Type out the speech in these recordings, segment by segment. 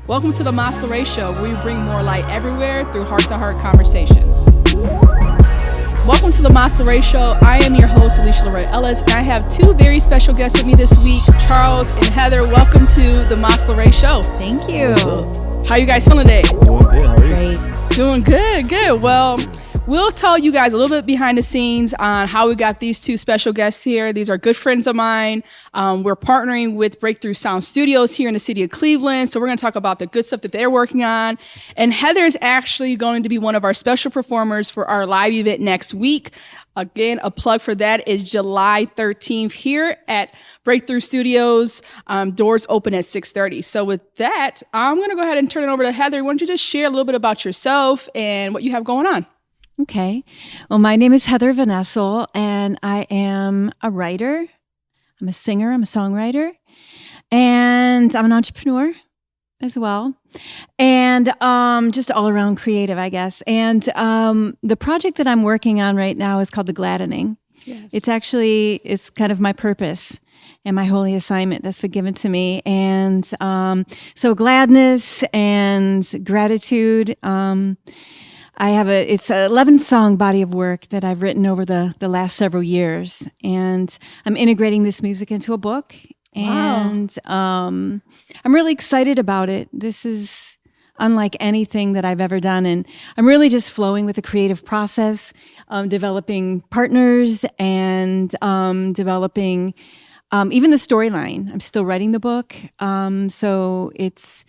Welcome to the LaRae Show, where we bring more light everywhere through heart-to-heart conversations. Welcome to the LaRae Show. I am your host, Alysha Ellis, and I have two very special guests with me this week, Charles and Heather. Welcome to the LaRae Show. Thank you. What's up? How you guys feeling today? Doing good. How are you? Great. Doing good. Well, we'll tell you guys a little bit behind the scenes on how we got these two special guests here. These are good friends of mine. We're partnering with Breakthrough Sound Studios here in the city of Cleveland. So we're going to talk about the good stuff that they're working on. And Heather is actually going to be one of our special performers for our live event next week. Again, a plug for that is July 13th here at Breakthrough Studios. Doors open at 6:30. So with that, I'm going to go ahead and turn it over to Heather. Why don't you just share a little bit about yourself and what you have going on? Okay. Well, my name is Heather Venesile, and I am a writer. I'm a singer. I'm a songwriter. And I'm an entrepreneur as well. And just all around creative, I guess. And the project that I'm working on right now is called The Gladdening. Yes. It's kind of my purpose and my holy assignment that's been given to me. And so gladness and gratitude. It's an 11-song body of work that I've written over the last several years. And I'm integrating this music into a book. And I'm really excited about it. This is unlike anything that I've ever done. And I'm really just flowing with the creative process, developing partners and developing even the storyline. I'm still writing the book. So it's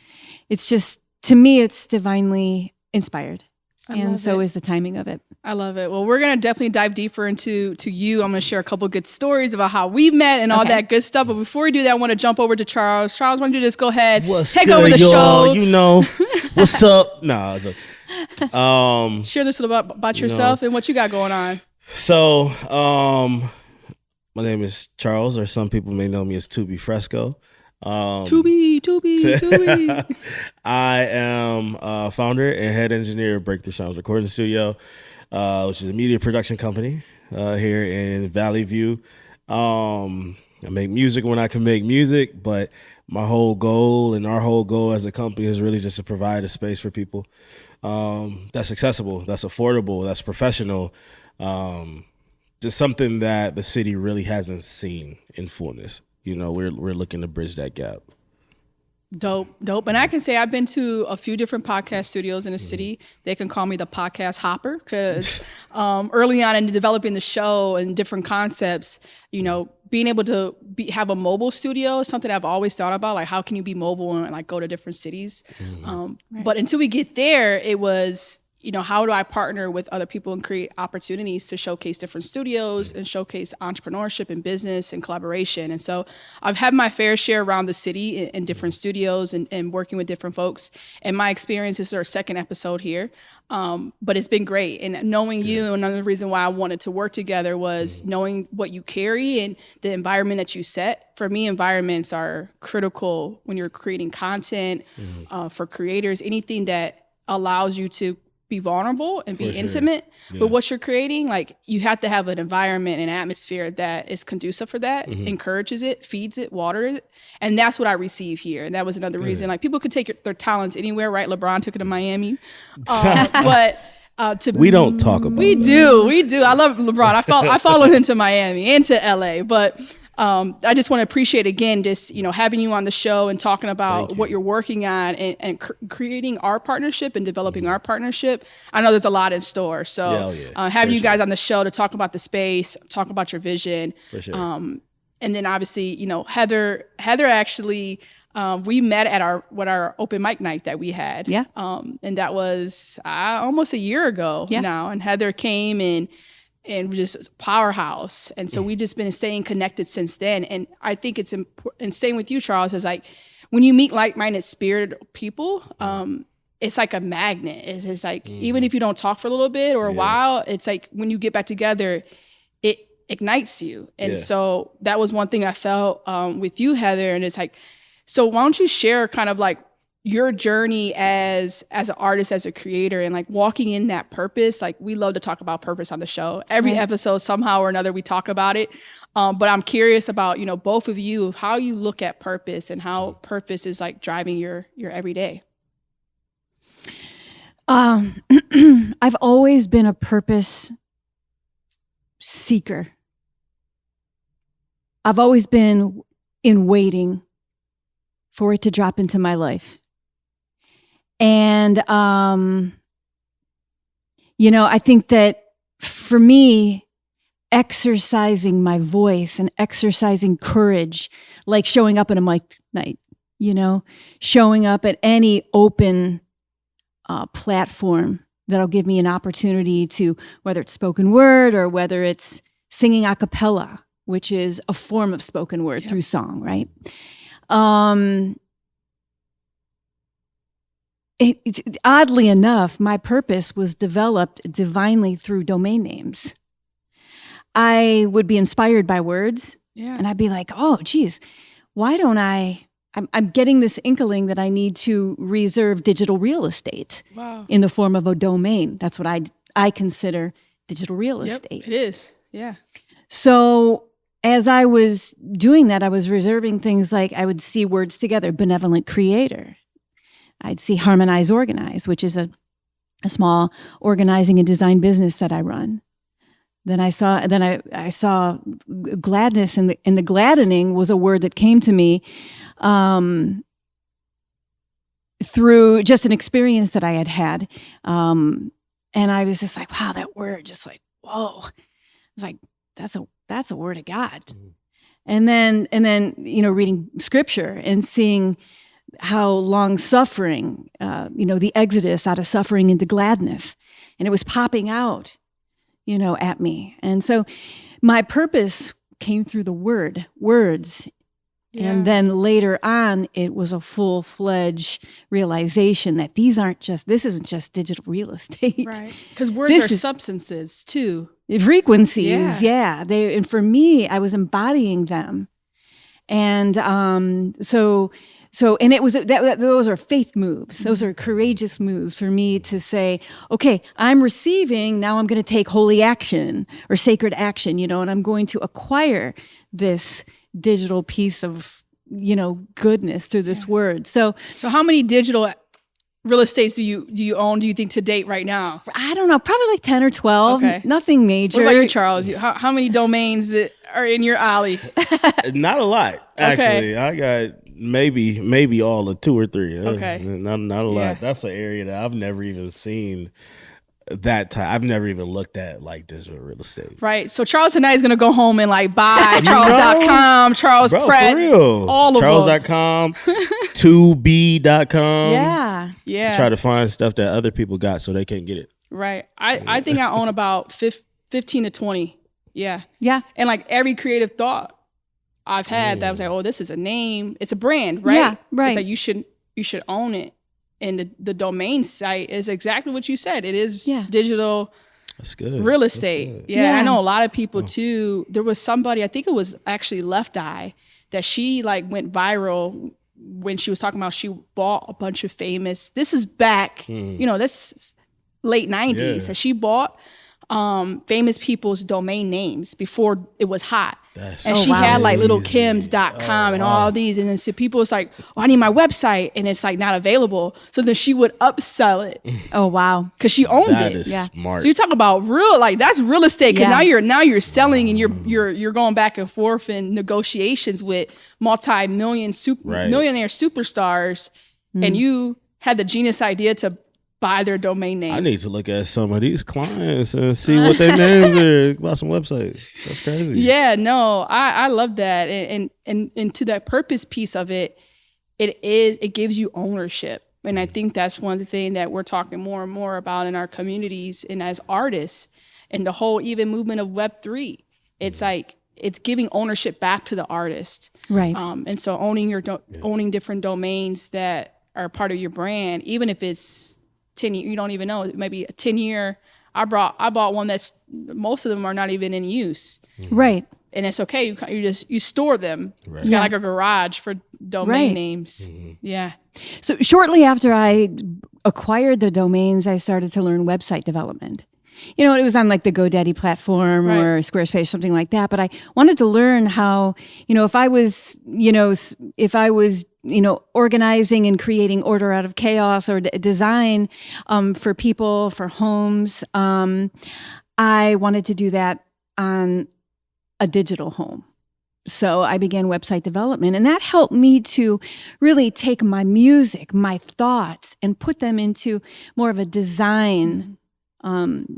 just, to me, it's divinely inspired. And so is the timing of it. I love it. Well, we're going to definitely dive deeper into you. I'm going to share a couple good stories about how we met and all that good stuff. But before we do that, I want to jump over to Charles. Charles, why don't you just go ahead, take over the show. You know, what's up? Nah. Share this little about yourself and what you got going on. So, my name is Charles, or some people may know me as Tubi Fresco. Tubi. I am founder and head engineer of Breakthrough Sounds Recording Studio, which is a media production company here in Valley View. I make music when I can make music, but my whole goal and our whole goal as a company is really just to provide a space for people that's accessible, that's affordable, that's professional, just something that the city really hasn't seen in fullness. You know, we're looking to bridge that gap. Dope. And I can say I've been to a few different podcast studios in the city. They can call me the podcast hopper because early on in developing the show and different concepts, you know, being able to have a mobile studio is something I've always thought about. Like, how can you be mobile and like go to different cities? Right. But until we get there, it was, you know, how do I partner with other people and create opportunities to showcase different studios and showcase entrepreneurship and business and collaboration? And so I've had my fair share around the city in different studios and working with different folks. And my experience is our second episode here. But it's been great. And knowing you, another reason why I wanted to work together was knowing what you carry and the environment that you set. For me, environments are critical when you're creating content for creators, anything that allows you to be vulnerable and be intimate with what you're creating. Like, you have to have an environment and atmosphere that is conducive for that, encourages it, feeds it, waters it. And that's what I receive here. And that was another reason. Like, people could take their talents anywhere, right? LeBron took it to Miami. But we don't talk about We do. I love LeBron. I follow him to Miami and to LA. But I just want to appreciate again, just, you know, having you on the show and talking about what you're working on and creating our partnership and developing our partnership. I know there's a lot in store. So having you guys on the show to talk about the space, talk about your vision. For sure. And then obviously, you know, Heather actually, we met at our open mic night that we had. Yeah. And that was almost a year ago now. And Heather came and just powerhouse. And so we've just been staying connected since then. And I think it's important, and same with you, Charles, is like when you meet like-minded spirited people, it's like a magnet. It's like, even if you don't talk for a little bit or a while, it's like when you get back together, it ignites you. And so that was one thing I felt with you, Heather. And it's like, so why don't you share kind of like your journey as an artist, as a creator, and like walking in that purpose. Like, we love to talk about purpose on the show. Every episode, somehow or another, we talk about it. But I'm curious about, both of you, of how you look at purpose and how purpose is like driving your everyday. I've always been a purpose seeker. I've always been in waiting for it to drop into my life. And, I think that for me, exercising my voice and exercising courage, like showing up at a mic night, showing up at any open platform that'll give me an opportunity to, whether it's spoken word or whether it's singing a cappella, which is a form of spoken word through song, right? Oddly enough, my purpose was developed divinely through domain names. I would be inspired by words, and I'd be like, oh, geez, why don't I'm getting this inkling that I need to reserve digital real estate in the form of a domain. That's what I consider digital real estate. It is, yeah. So as I was doing that, I was reserving things like I would see words together, benevolent creator. I'd see harmonize, organize, which is a small organizing and design business that I run. Then I saw gladness, and the gladdening was a word that came to me through just an experience that I had. And I was just like, wow, that word, just like, whoa. I was like, that's a word of God. And then reading scripture and seeing how long suffering, the exodus out of suffering into gladness, and it was popping out, at me. And so my purpose came through the words. Yeah. And then later on, it was a full-fledged realization that this isn't just digital real estate. Right. Because words are substances too. Frequencies, yeah. And for me, I was embodying them. And and it was those are faith moves. Those are courageous moves for me to say, okay, I'm receiving, now I'm going to take holy action or sacred action, and I'm going to acquire this digital piece of, goodness through this word. So how many digital real estates do you own, do you think, to date right now? I don't know, probably like 10 or 12. Okay. Nothing major. What about you, Charles? How many domains are in your alley? Not a lot, actually. Okay. I got maybe all of 2 or 3. Okay. Not a lot. That's an area that I've never even seen that type. I've never even looked at like digital real estate. Right. So Charles tonight is going to go home and like buy Charles.com, Charles Pratt, for real. All of Charles.com, 2B.com. Yeah. Yeah. Try to find stuff that other people got so they can't get it. Right. I think I own about 15 to 20. Yeah. Yeah. And like every creative thought I've had that was like, oh, this is a name. It's a brand, right? Yeah, right. It's like you should own it. And the domain site is exactly what you said. It is digital That's good. real estate. That's good. Yeah, I know a lot of people too. There was somebody, I think it was actually Left Eye, that she like went viral when she was talking about she bought a bunch of famous, this is back, this is late 90s. So she bought famous people's domain names before it was hot. She had like littlekims.com and all these. And then so people was like, oh, I need my website. And it's like not available. So then she would upsell it. Oh, wow. Because she owned that it. Is smart. So you talk about that's real estate. Because now you're selling and you're going back and forth in negotiations with multi-million millionaire superstars. And you had the genius idea to buy their domain name. I need to look at some of these clients and see what their names are about some websites. That's crazy. Yeah, no, I love that. And to that purpose piece of it, it gives you ownership. And I think that's one of the things that we're talking more and more about in our communities and as artists and the whole even movement of Web3. It's like, it's giving ownership back to the artist. Right. And so owning different domains that are part of your brand, even if it's 10 years, you don't even know, maybe a 10-year. I bought one that's, most of them are not even in use. Right. And it's okay. You store them. Right. It's got like a garage for domain names. Mm-hmm. Yeah. So shortly after I acquired the domains, I started to learn website development. it was on like the GoDaddy platform or Squarespace, something like that. But I wanted to learn how, if I was, organizing and creating order out of chaos or design for people, for homes, I wanted to do that on a digital home. So I began website development, and that helped me to really take my music, my thoughts, and put them into more of a design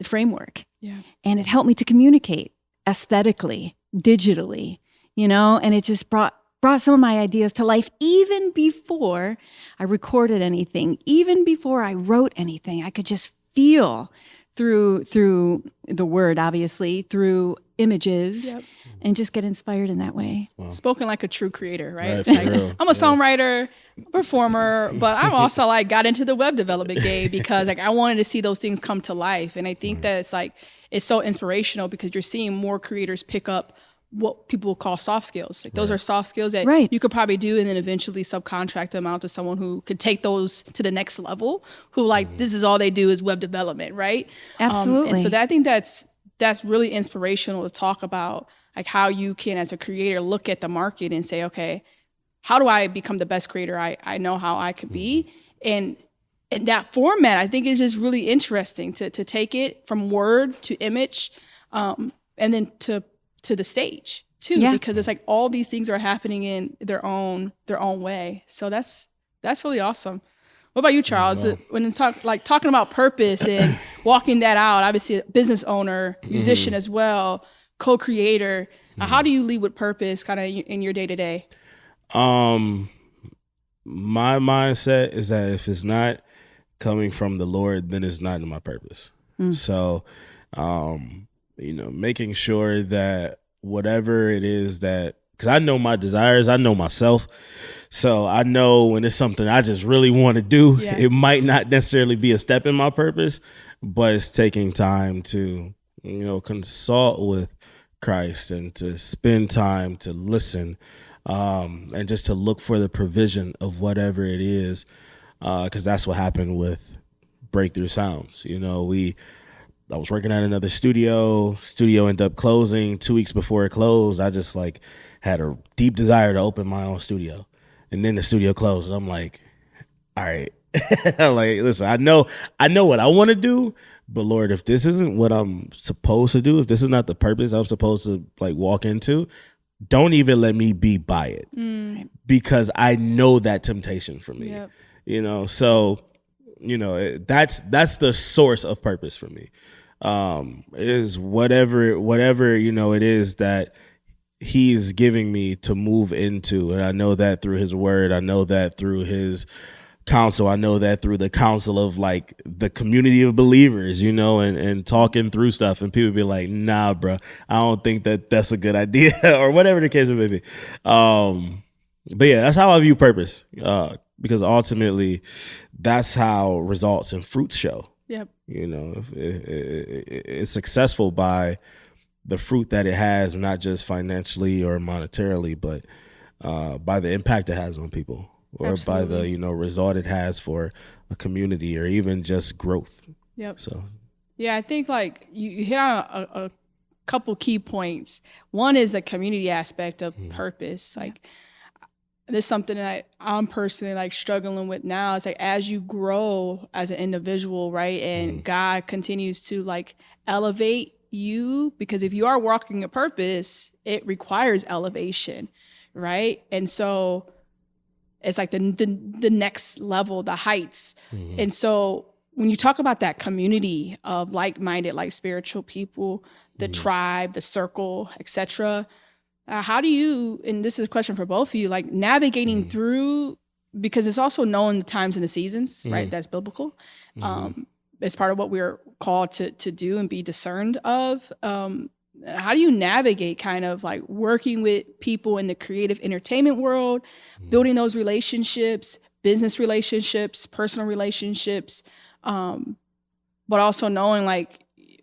framework. Yeah. And it helped me to communicate aesthetically, digitally, and it just brought some of my ideas to life even before I recorded anything, even before I wrote anything. I could just feel through the word, obviously, through images, and just get inspired in that way. Wow. Spoken like a true creator, right? Right, It's like, I'm a songwriter, performer, but I'm also like got into the web development game because like I wanted to see those things come to life. And I think that it's so inspirational because you're seeing more creators pick up what people call soft skills. Like those are soft skills that you could probably do and then eventually subcontract them out to someone who could take those to the next level, who like, this is all they do is web development, right? Absolutely. And so I think that's really inspirational to talk about, like how you can, as a creator, look at the market and say, okay, how do I become the best creator I know how I could be? And that format, I think, is just really interesting to take it from word to image, and then to the stage too, because it's like all these things are happening in their own way. So that's really awesome. What about you, Charles? When talking about purpose and walking that out, obviously a business owner, musician as well, co-creator. How do you lead with purpose kind of in your day-to-day? My mindset is that if it's not coming from the Lord, then it's not in my purpose. So, making sure that whatever it is that, because I know my desires, I know myself. So I know when it's something I just really want to do, it might not necessarily be a step in my purpose, but it's taking time to, consult with Christ and to spend time to listen, and just to look for the provision of whatever it is, because that's what happened with Breakthrough Sounds. I was working at another studio ended up closing 2 weeks before it closed. I just had a deep desire to open my own studio, and then the studio closed. I'm like, all right. I'm like, listen, I know what I want to do, but Lord, if this isn't what I'm supposed to do, if this is not the purpose I'm supposed to walk into, don't even let me be by it, because I know that temptation for me. So that's the source of purpose for me. Is whatever it is that He's giving me to move into, and I know that through His word, I know that through His counsel, I know that through the counsel of the community of believers, and talking through stuff, and people be like, nah, bro, I don't think that's a good idea, or whatever the case may be. But yeah, that's how I view purpose, because ultimately that's how results and fruits show. Yep. It's successful by the fruit that it has, not just financially or monetarily, but by the impact it has on people, or by the result it has for a community, or even just growth. Yep. So yeah, I think you hit on a couple key points. One is the community aspect of purpose. This is something that I'm personally struggling with now. It's as you grow as an individual, right? And God continues to elevate you, because if you are walking a purpose, it requires elevation, right? And so it's the next level, the heights. And so when you talk about that community of like-minded, spiritual people, the tribe, the circle, etc., how do you, and this is a question for both of you, navigating through, because it's also knowing the times and the seasons, right? That's biblical. It's part of what we're called to do and be discerned of. How do you navigate kind of working with people in the creative entertainment world, building those relationships, business relationships, personal relationships, but also knowing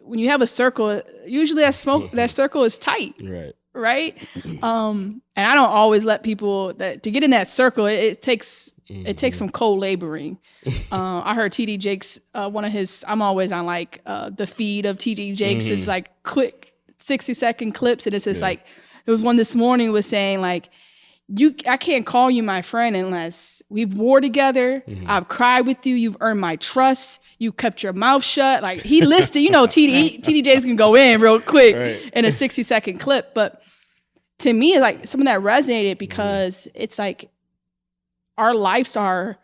when you have a circle, usually that circle is tight. right? And I don't always let people to get in that circle. It takes some cold laboring. I heard TD Jakes, one of his. I'm always on like the feed of TD Jakes is like quick 60-second clips, and it's just like it was one this morning was saying like. I can't call you my friend unless we've war together. I've cried with you. You've earned my trust. You kept your mouth shut. Like he listed, TD Jakes can go in real quick in a 60-second clip. But to me, like some of that resonated because it's like our lives are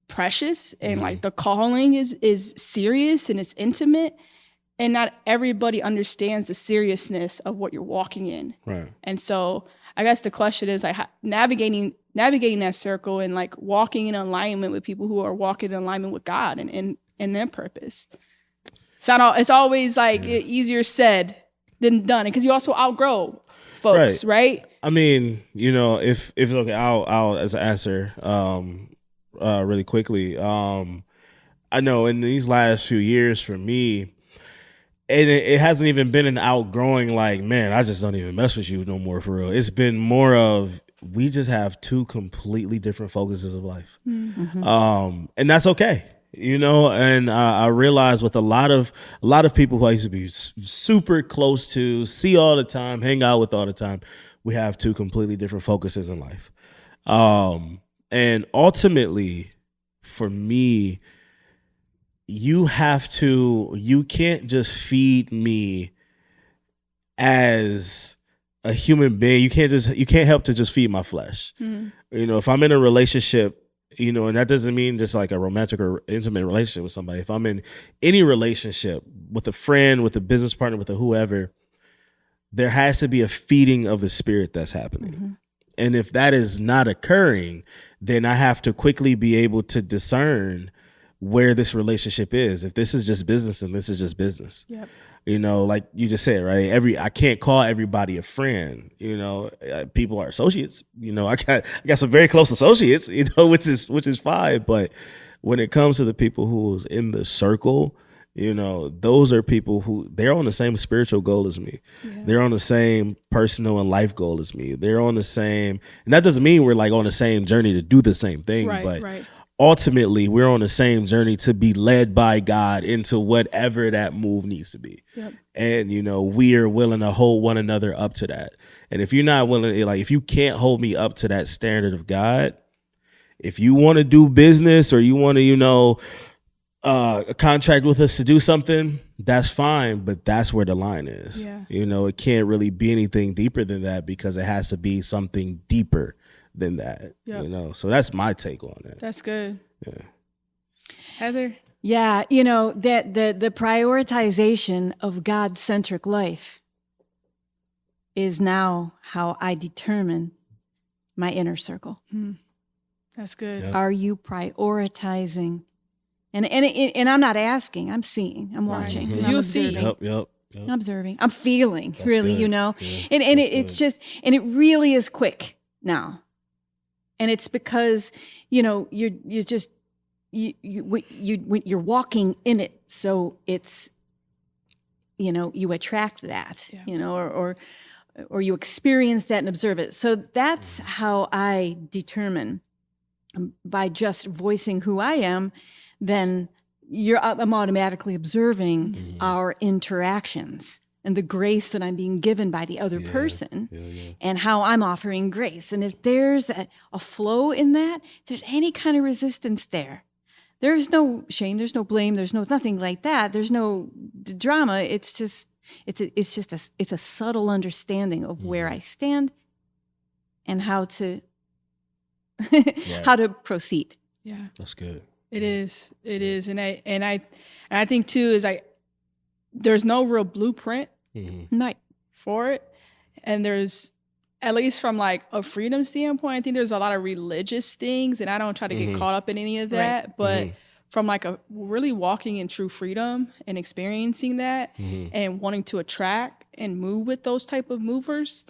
precious and like the calling is serious and it's intimate. And not everybody understands the seriousness of what you're walking in. Right. And so I guess the question is like navigating that circle and like walking in alignment with people who are walking in alignment with God and their purpose. So it's always like easier said than done because you also outgrow folks, right? I mean, if okay, I'll as an answer really quickly. I know in these last few years for me. And it hasn't even been an outgrowing like, man, I just don't even mess with you no more for real. It's been more of we just have two completely different focuses of life. And that's okay. And I realized with a lot of people who I used to be super close to, see all the time, hang out with all the time, we have two completely different focuses in life. And ultimately, for me, you can't just feed me as a human being. You can't help to just feed my flesh. If I'm in a relationship, and that doesn't mean just like a romantic or intimate relationship with somebody. If I'm in any relationship with a friend, with a business partner, with a whoever, there has to be a feeding of the spirit that's happening. And if that is not occurring, then I have to quickly be able to discern where this relationship is. If this is just business, then this is just business. Yep. Like you just said, right? I can't call everybody a friend. People are associates. I got some very close associates. Which is fine. But when it comes to the people who's in the circle, those are people who they're on the same spiritual goal as me. Yeah. They're on the same personal and life goal as me. They're on the same, and that doesn't mean we're like on the same journey to do the same thing. But ultimately, we're on the same journey to be led by God into whatever that move needs to be. Yep. And, we are willing to hold one another up to that. And if you're not willing, like, if you can't hold me up to that standard of God, if you want to do business or you want to, contract with us to do something, that's fine. But that's where the line is. Yeah. It can't really be anything deeper than that because it has to be something deeper than that. Yep. So that's my take on that. That's good. Yeah. Heather? Yeah, that the prioritization of God-centric life is now how I determine my inner circle. That's good. Yep. Are you prioritizing? And I'm not asking, I'm seeing, I'm watching. Because you'll see. Yep. I'm observing. I'm feeling, that's really, good. Yeah. And it's good. just, and it really is quick now. And it's because, you're just, you're walking in it. So it's, you attract that, or you experience that and observe it. So that's how I determine by just voicing who I am, then I'm automatically observing our interactions and the grace that I'm being given by the other person and how I'm offering grace. And if there's a flow in that, if there's any kind of resistance there, there's no shame, there's no blame, there's nothing like that. There's no drama. It's just a subtle understanding of where I stand and how to how to proceed. Yeah. That's good. It is. And I think too is there's no real blueprint for it. And there's, at least from like a freedom standpoint, I think there's a lot of religious things, and I don't try to get caught up in any of that. Right. But from like a really walking in true freedom and experiencing that and wanting to attract and move with those type of movers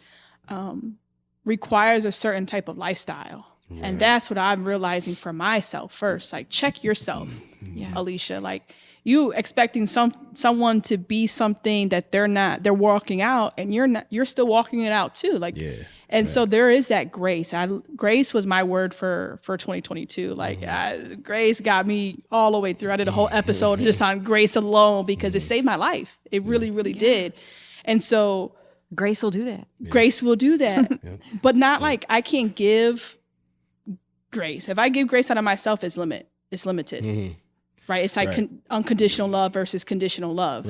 requires a certain type of lifestyle. Yeah. And that's what I'm realizing for myself first. Like, check yourself, Alysha. Like, You expecting someone to be something that they're not, they're walking out, and you're still walking it out too. Like, and so there is that grace. Grace was my word for 2022. Like grace got me all the way through. I did a whole episode just on grace alone because it saved my life. It really, really did. And so grace will do that. Grace will do that, but not like I can't give grace. If I give grace out of myself, it's limited. Right? It's like unconditional love versus conditional love.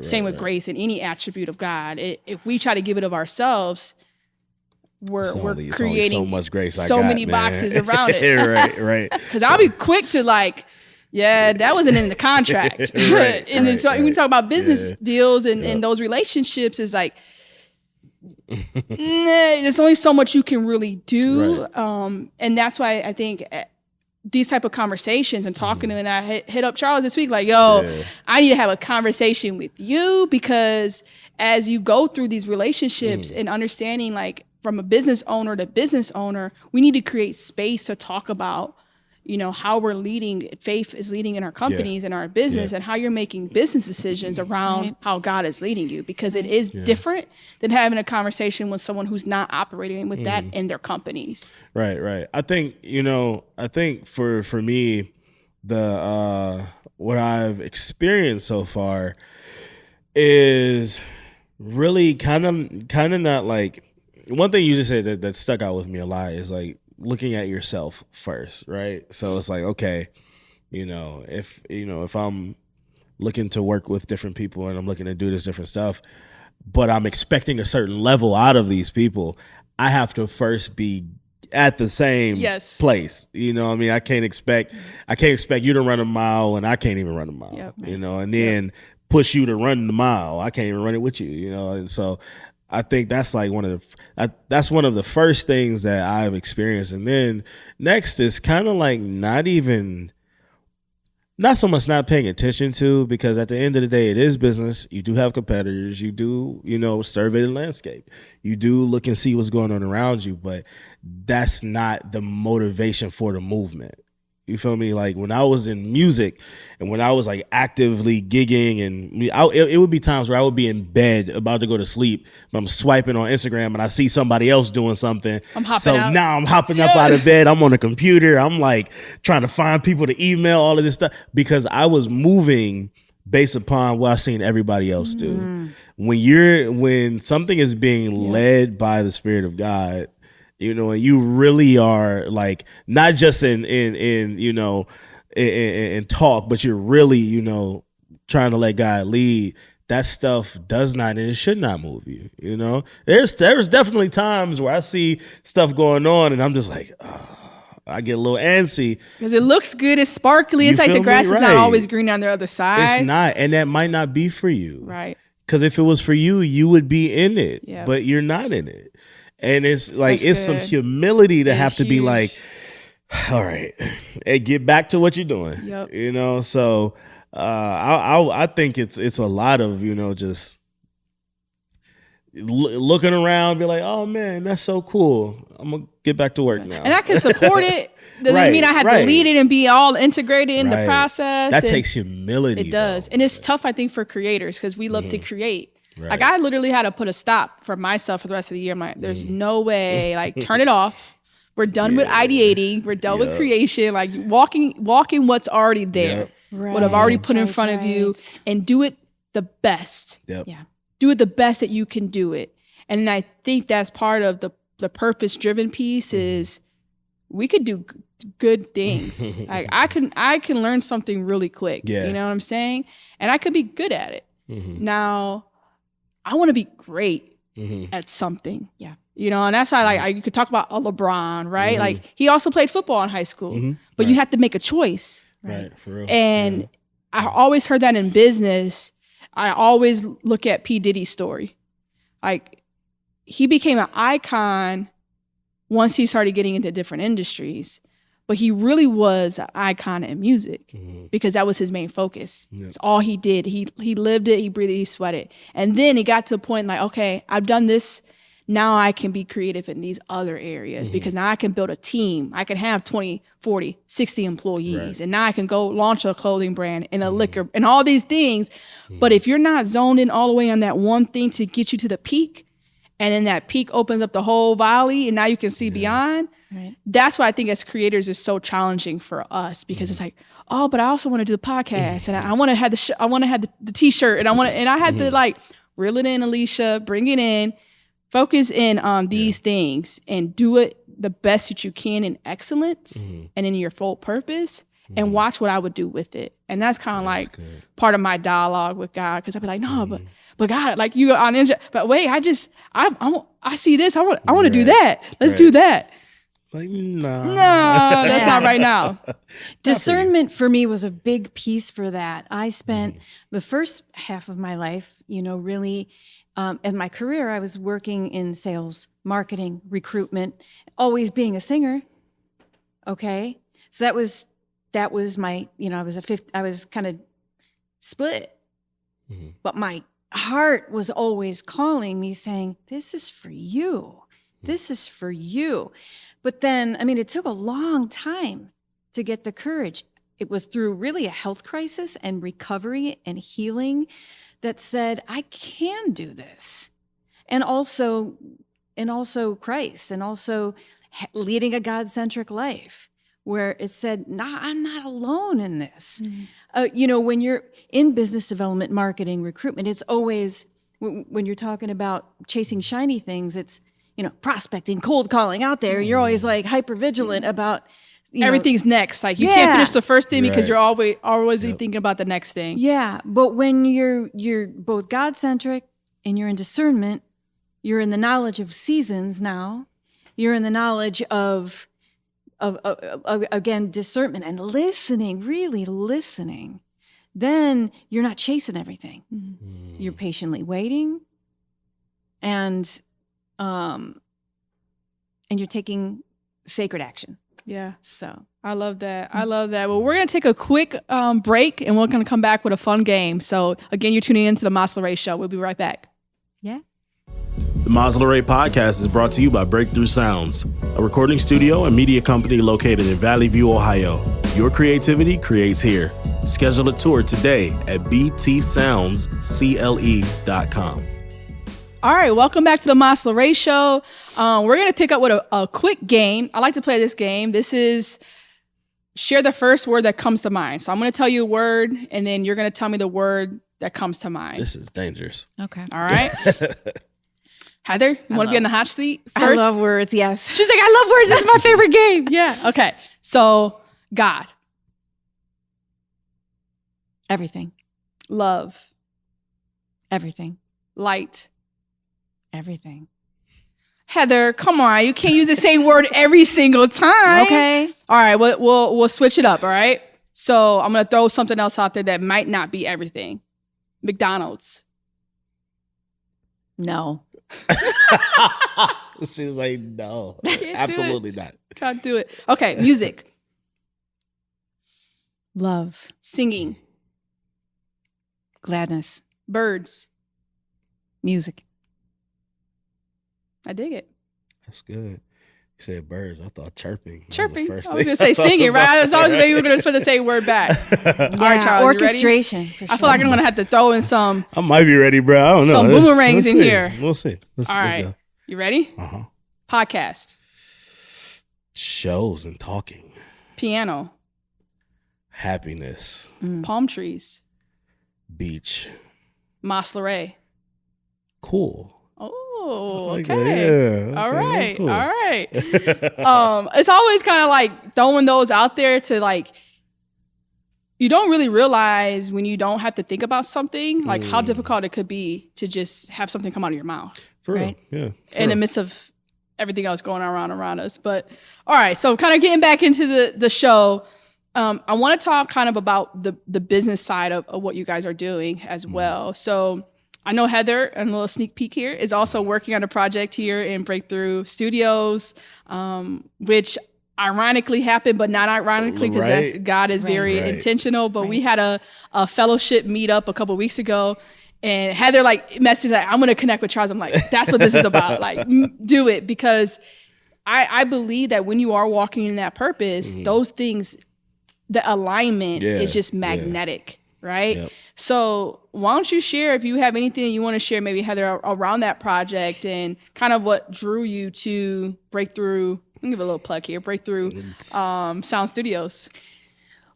Same with grace and any attribute of God. If we try to give it of ourselves, we're creating so much grace. So many boxes around it. right. Because I'll be quick to like, that wasn't in the contract. And when we talk about business deals and those relationships, is like, there's only so much you can really do. And that's why I think these type of conversations and talking to him, and I hit up Charles this week, like, I need to have a conversation with you, because as you go through these relationships and understanding, like, from a business owner to business owner, we need to create space to talk about, how we're leading, faith is leading in our companies and our business, and how you're making business decisions around how God is leading you, because it is different than having a conversation with someone who's not operating with that in their companies. Right. I think, for me, the what I've experienced so far is really kind of not like, one thing you just said that stuck out with me a lot is like looking at yourself first, right? So it's like, okay, if I'm looking to work with different people and I'm looking to do this different stuff, but I'm expecting a certain level out of these people, I have to first be at the same place. I can't expect you to run a mile and I can't even run a mile. And then push you to run the mile. I can't even run it with you, and so I think that's like one of the first things that I've experienced. And then next is kind of like not so much not paying attention to, because at the end of the day, it is business. You do have competitors. You do, survey the landscape. You do look and see what's going on around you, but that's not the motivation for the movement. You feel me? Like when I was in music and when I was like actively gigging, and it would be times where I would be in bed about to go to sleep, but I'm swiping on Instagram and I see somebody else doing something. Now I'm hopping up out of bed. I'm on the computer. I'm like trying to find people to email, all of this stuff, because I was moving based upon what I've seen everybody else do. When something is being led by the Spirit of God, and you really are like, not just in talk, but you're really, trying to let God lead. That stuff does not, and it should not move you. There's definitely times where I see stuff going on and I'm just like, I get a little antsy because it looks good, it's sparkly. It's like the grass is not always green on the other side. It's not, and that might not be for you, right? Because if it was for you, you would be in it, but you're not in it. And it's like, it's some humility to have to be like, all right, and get back to what you're doing. So I think it's a lot of, just looking around, be like, oh man, that's so cool. I'm gonna get back to work now. And I can support it. Doesn't mean I have to lead it and be all integrated in the process. That takes humility. It does. And it's tough, I think, for creators, because we love to create. Like I literally had to put a stop for myself for the rest of the year. I'm like, there's no way, like turn it off. We're done with ideating. We're done with creation. Like walking what's already there, what I've already put in front of you, and do it the best. Do it the best that you can do it. And I think that's part of the purpose-driven piece is we could do good things. Like I can learn something really quick. You know what I'm saying? And I could be good at it. Now, I want to be great at something. And that's why you could talk about a LeBron, right? Like he also played football in high school, but you have to make a choice. Right, for real. And I always heard that in business. I always look at P. Diddy's story. Like he became an icon once he started getting into different industries. But he really was an icon in music because that was his main focus. It's all he did. He lived it, he breathed it, he sweated. And then it got to a point like, okay, I've done this now I can be creative in these other areas because now I can build a team. I can have 20, 40, 60 employees. And now I can go launch a clothing brand and a liquor and all these things. But if you're not zoned in all the way on that one thing to get you to the peak, and then that peak opens up the whole valley and now you can see beyond, that's why I think as creators is so challenging for us because it's like, oh, but I also want to do the podcast and I want to have I want to have the t-shirt and I had to like reel it in, Alysha, bring it in, focus in on these things and do it the best that you can in excellence and in your full purpose and watch what I would do with it. And that's kind of like part of my dialogue with God because I'd be like, no, but God, like you on Ninja, but wait, I see this. I want to do that. Let's do that. Like, no, that's not right now. Discernment for me was a big piece for that. I spent the first half of my life, really, in my career, I was working in sales, marketing, recruitment, always being a singer. Okay. So that was my, I was kind of split, but my heart was always calling me saying, this is for you. This is for you. But then, it took a long time to get the courage. It was through really a health crisis and recovery and healing that said, I can do this. And also Christ, and also leading a God-centric life where it said, nah, I'm not alone in this. When you're in business development, marketing, recruitment, it's always, when you're talking about chasing shiny things, it's, prospecting, cold calling out there. You're always like hyper vigilant about everything's next. Like you can't finish the first thing because you're always thinking about the next thing. Yeah, but when you're both God centric and you're in discernment, you're in the knowledge of seasons now. You're in the knowledge of again discernment and listening, really listening. Then you're not chasing everything. You're patiently waiting, and you're taking sacred action. Yeah. So I love that. Well, we're going to take a quick break and we're going to come back with a fun game. So again, you're tuning into the LaRae Show. We'll be right back. Yeah. The LaRae podcast is brought to you by Breakthrough Sounds, a recording studio and media company located in Valley View, Ohio. Your creativity creates here. Schedule a tour today at btsoundscle.com. All right, welcome back to the LaRae Show. We're going to pick up with a quick game. I like to play this game. This is share the first word that comes to mind. So I'm going to tell you a word, and then you're going to tell me the word that comes to mind. This is dangerous. Okay. All right. Heather, you want to be in the hot seat first? I love words, yes. She's like, I love words. This is my favorite game. Yeah. Okay. So God. Everything. Love. Everything. Light. Everything. Heather, come on. You can't use the same word every single time. Okay. All right. We'll switch it up. All right. So I'm going to throw something else out there that might not be everything. McDonald's. No. She's like, no, absolutely not. Can't do it. Okay. Music. Love. Singing. Gladness. Birds. Music. I dig it. That's good. You said birds. I thought chirping. Chirping. I was First going to say singing, right? I was always maybe we're going to put the same word back. Yeah, All right, Charles, orchestration. you ready? I feel like I'm going to have to throw in some I might be ready, bro. I don't know. some boomerangs in here. We'll see. Let's right. go. You ready? Uh-huh. Podcast. Shows and talking. Piano. Happiness. Palm trees. Beach. LaRae. Cool. Oh, Okay, okay. yeah, All okay, right. that's cool. All right. It's always kind of like throwing those out there to like, you don't really realize when you don't have to think about something, like how difficult it could be to just have something come out of your mouth. For Right. real. Yeah. In the midst of everything else going on around us. But all right, so kind of getting back into the show, I want to talk kind of about the business side of what you guys are doing as well. So I know Heather, and a little sneak peek here, is also working on a project here in Breakthrough Studios, which ironically happened, but not ironically, because Right. God is very Right. intentional. But we had a fellowship meetup a couple weeks ago, And Heather like messaged like, I'm gonna connect with Charles. I'm like, that's what this is about. Like, do it, because I believe that when you are walking in that purpose, those things, the alignment is just magnetic, right? Yep. So why don't you share, if you have anything you want to share, maybe Heather, around that project and kind of what drew you to Breakthrough. I'll give a little plug here, Breakthrough Sound Studios.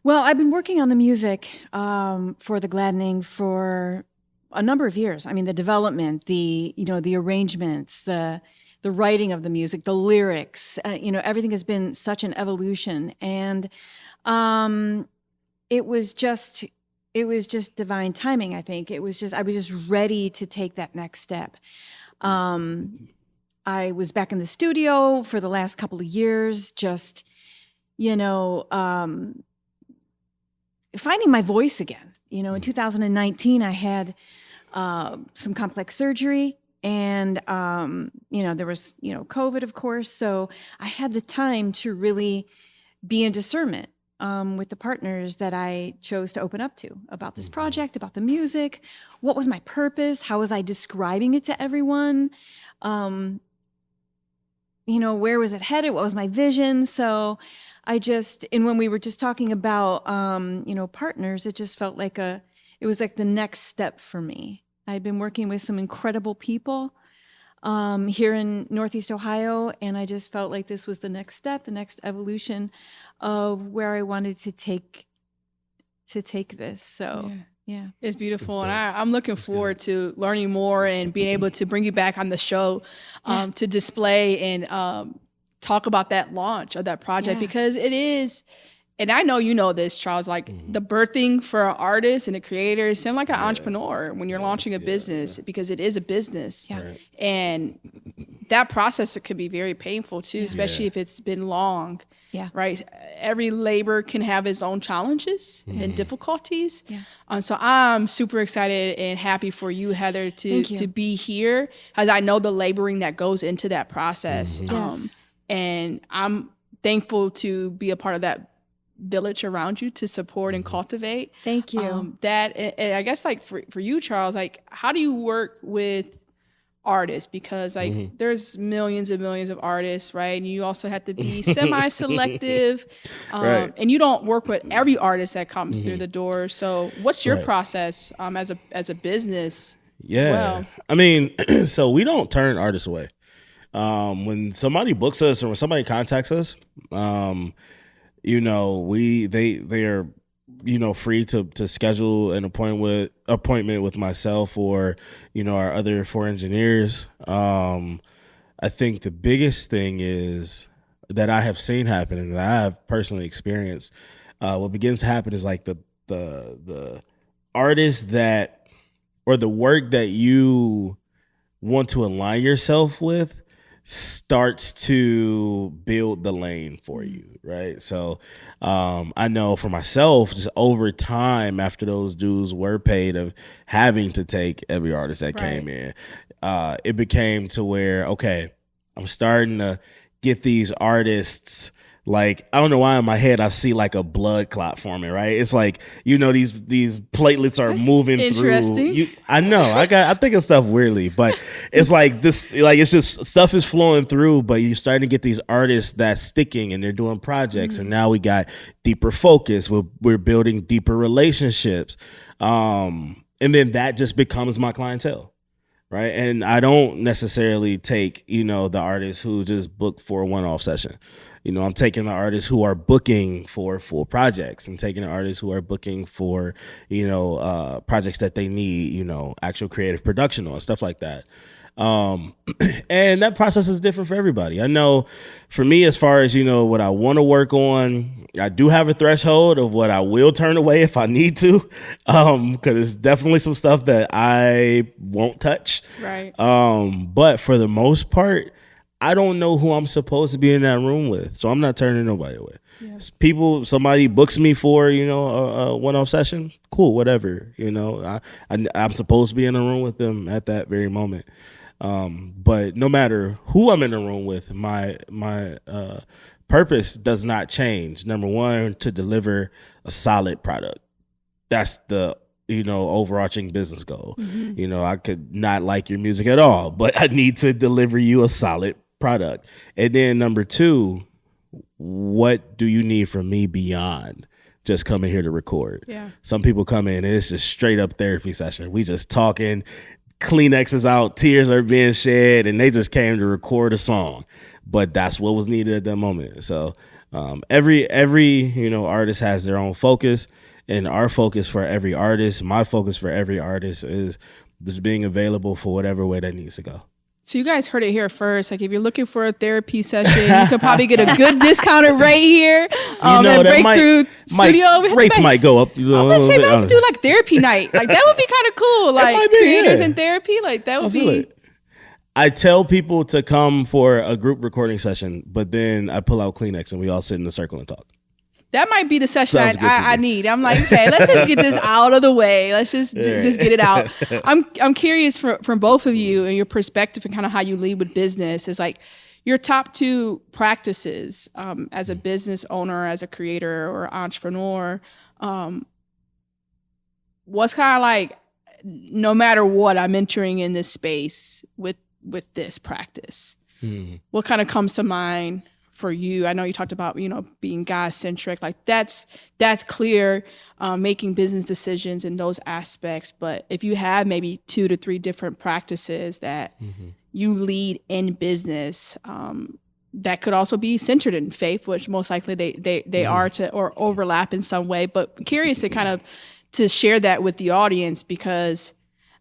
Well, I've been working on the music for The Gladdening for a number of years. I mean, the development, the arrangements, the writing of the music, the lyrics, everything has been such an evolution. And it was just divine timing, I think. I was just ready to take that next step. I was back in the studio for the last couple of years, just, finding my voice again. In 2019, I had some complex surgery, and there was COVID, of course. So I had the time to really be in discernment with the partners that I chose to open up to about this project, about the music. What was my purpose? How was I describing it to everyone? Where was it headed? What was my vision? So and when we were just talking about, partners, it just felt like it was like the next step for me. I'd been working with some incredible people here in Northeast Ohio, and I just felt like this was the next step, the next evolution of where I wanted to take this. So yeah. It's beautiful. And I'm looking forward to learning more and being able to bring you back on the show to display and talk about that launch of that project, because it is, and I know you know this, Charles, like the birthing for an artist and a creator seem like an entrepreneur when you're launching a business, because it is a business. Yeah. Right. And that process, it could be very painful too, especially if it's been long. Yeah. Right. Every labor can have its own challenges and difficulties. Yeah. So I'm super excited and happy for you, Heather, to be here, as I know the laboring that goes into that process. Yes. And I'm thankful to be a part of that village around you to support and cultivate. Thank you. And I guess like for you, Charles, like how do you work with artists? Because like there's millions and millions of artists, right? And you also have to be semi-selective, and you don't work with every artist that comes through the door. So what's your process as a business as well? I mean, so we don't turn artists away. When somebody books us or when somebody contacts us, they are, free to schedule an appointment with myself or, our other 4 engineers. I think the biggest thing is that I have seen happen and that I have personally experienced. What begins to happen is like the artist that, or the work that you want to align yourself with starts to build the lane for you, right? So I know for myself, just over time, after those dues were paid of having to take every artist that came in, it became to where, okay, I'm starting to get these artists. Like, I don't know why in my head I see like a blood clot forming, right? It's like, these platelets are moving through. I know. I think of stuff weirdly, but it's like this, like it's just stuff is flowing through, but you're starting to get these artists that's sticking and they're doing projects. And now we got deeper focus. We're building deeper relationships. And then that just becomes my clientele. Right. And I don't necessarily take, the artists who just book for a one-off session. I'm taking the artists who are booking for full projects. I'm taking the artists who are booking for, projects that they need, actual creative production on, stuff like that. And that process is different for everybody. I know for me, as far as, what I want to work on, I do have a threshold of what I will turn away if I need to. Cause there's definitely some stuff that I won't touch. Right. But for the most part, I don't know who I'm supposed to be in that room with. So I'm not turning nobody away. Yeah. Somebody books me for, a one-off session. Cool, whatever. I'm supposed to be in a room with them at that very moment. But no matter who I'm in the room with, my purpose does not change. Number one, to deliver a solid product. That's the overarching business goal. I could not like your music at all, but I need to deliver you a solid product. And then number two, what do you need from me beyond just coming here to record? Yeah. Some people come in and it's just straight up therapy session. We just talking, Kleenex is out, tears are being shed, and they just came to record a song. But that's what was needed at that moment. So every artist has their own focus, and our focus for every artist, my focus for every artist is just being available for whatever way that needs to go. So you guys heard it here first. Like if you're looking for a therapy session, you could probably get a good discounted rate here at Breakthrough Studio. Rates might go up. I'm gonna say we have to do like therapy night. Like that would be kind of cool. Like creators in therapy, like that would be. I tell people to come for a group recording session, but then I pull out Kleenex and we all sit in a circle and talk. That might be the session I need. I'm like, okay, let's just get this out of the way. Let's just get it out. I'm curious from both of you and your perspective and kind of how you lead with business is like your top two practices as a business owner, as a creator or entrepreneur. What's kind of like, no matter what, I'm entering in this space with this practice. What kind of comes to mind for you? I know you talked about, being God-centric, like that's clear, making business decisions in those aspects. But if you have maybe 2 to 3 different practices that you lead in business, that could also be centered in faith, which most likely they are or overlap in some way. But curious to kind of to share that with the audience, because